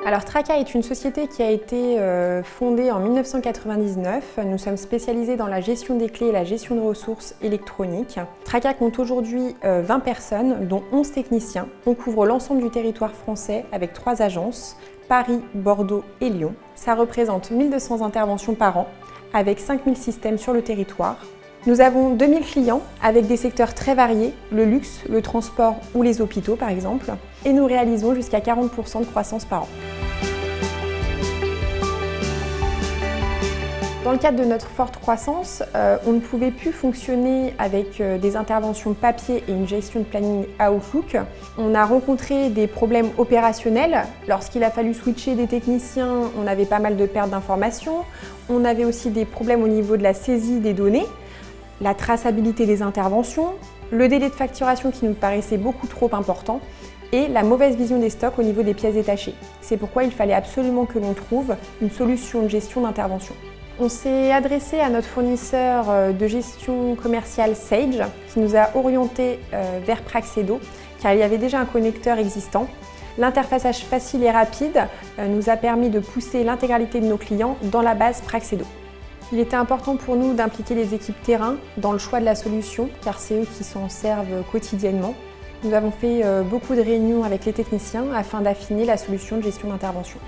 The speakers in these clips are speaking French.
Alors Traka est une société qui a été fondée en 1999. Nous sommes spécialisés dans la gestion des clés et la gestion de ressources électroniques. Traka compte aujourd'hui 20 personnes, dont 11 techniciens. On couvre l'ensemble du territoire français avec 3 agences, Paris, Bordeaux et Lyon. Ça représente 1200 interventions par an, avec 5000 systèmes sur le territoire. Nous avons 2000 clients avec des secteurs très variés, le luxe, le transport ou les hôpitaux par exemple, et nous réalisons jusqu'à 40% de croissance par an. Dans le cadre de notre forte croissance, on ne pouvait plus fonctionner avec des interventions papier et une gestion de planning Outlook. On a rencontré des problèmes opérationnels. Lorsqu'il a fallu switcher des techniciens, on avait pas mal de pertes d'informations. On avait aussi des problèmes au niveau de la saisie des données, la traçabilité des interventions, le délai de facturation qui nous paraissait beaucoup trop important et la mauvaise vision des stocks au niveau des pièces détachées. C'est pourquoi il fallait absolument que l'on trouve une solution de gestion d'intervention. On s'est adressé à notre fournisseur de gestion commerciale Sage qui nous a orientés vers Praxedo car il y avait déjà un connecteur existant. L'interfaçage facile et rapide nous a permis de pousser l'intégralité de nos clients dans la base Praxedo. Il était important pour nous d'impliquer les équipes terrain dans le choix de la solution car c'est eux qui s'en servent quotidiennement. Nous avons fait beaucoup de réunions avec les techniciens afin d'affiner la solution de gestion d'intervention.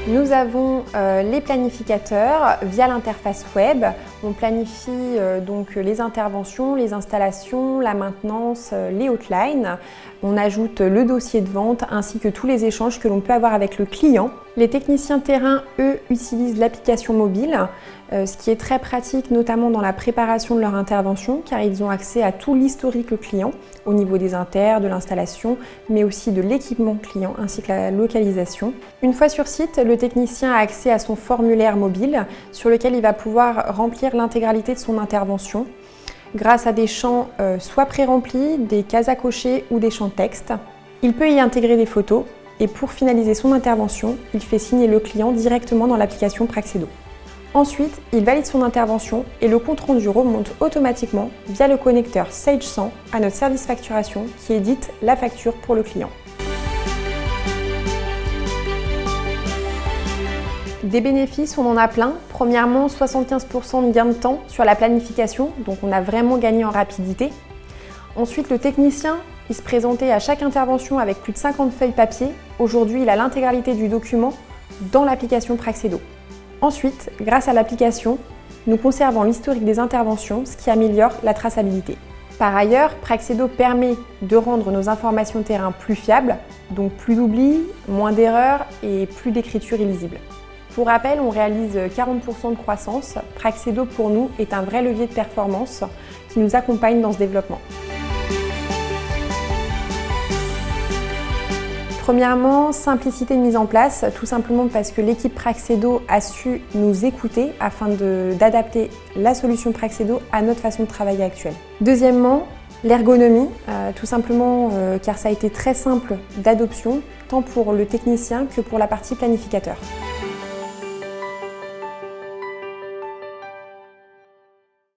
Nous avons les planificateurs via l'interface web. On planifie donc les interventions, les installations, la maintenance, les hotlines. On ajoute le dossier de vente ainsi que tous les échanges que l'on peut avoir avec le client. Les techniciens terrain, eux, utilisent l'application mobile, ce qui est très pratique notamment dans la préparation de leur intervention car ils ont accès à tout l'historique client au niveau des inters, de l'installation, mais aussi de l'équipement client ainsi que la localisation. Une fois sur site, le technicien a accès à son formulaire mobile sur lequel il va pouvoir remplir l'intégralité de son intervention grâce à des champs soit pré-remplis, des cases à cocher ou des champs texte. Il peut y intégrer des photos et pour finaliser son intervention, il fait signer le client directement dans l'application Praxedo. Ensuite, il valide son intervention et le compte-rendu remonte automatiquement via le connecteur Sage 100 à notre service facturation qui édite la facture pour le client. Des bénéfices, on en a plein. Premièrement, 75% de gain de temps sur la planification, donc on a vraiment gagné en rapidité. Ensuite, le technicien, il se présentait à chaque intervention avec plus de 50 feuilles papier. Aujourd'hui, il a l'intégralité du document dans l'application Praxedo. Ensuite, grâce à l'application, nous conservons l'historique des interventions, ce qui améliore la traçabilité. Par ailleurs, Praxedo permet de rendre nos informations terrain plus fiables, donc plus d'oublis, moins d'erreurs et plus d'écriture illisible. Pour rappel, on réalise 40% de croissance. Praxedo pour nous est un vrai levier de performance qui nous accompagne dans ce développement. Premièrement, simplicité de mise en place, tout simplement parce que l'équipe Praxedo a su nous écouter afin d'adapter la solution Praxedo à notre façon de travailler actuelle. Deuxièmement, l'ergonomie, tout simplement car ça a été très simple d'adoption, tant pour le technicien que pour la partie planificateur.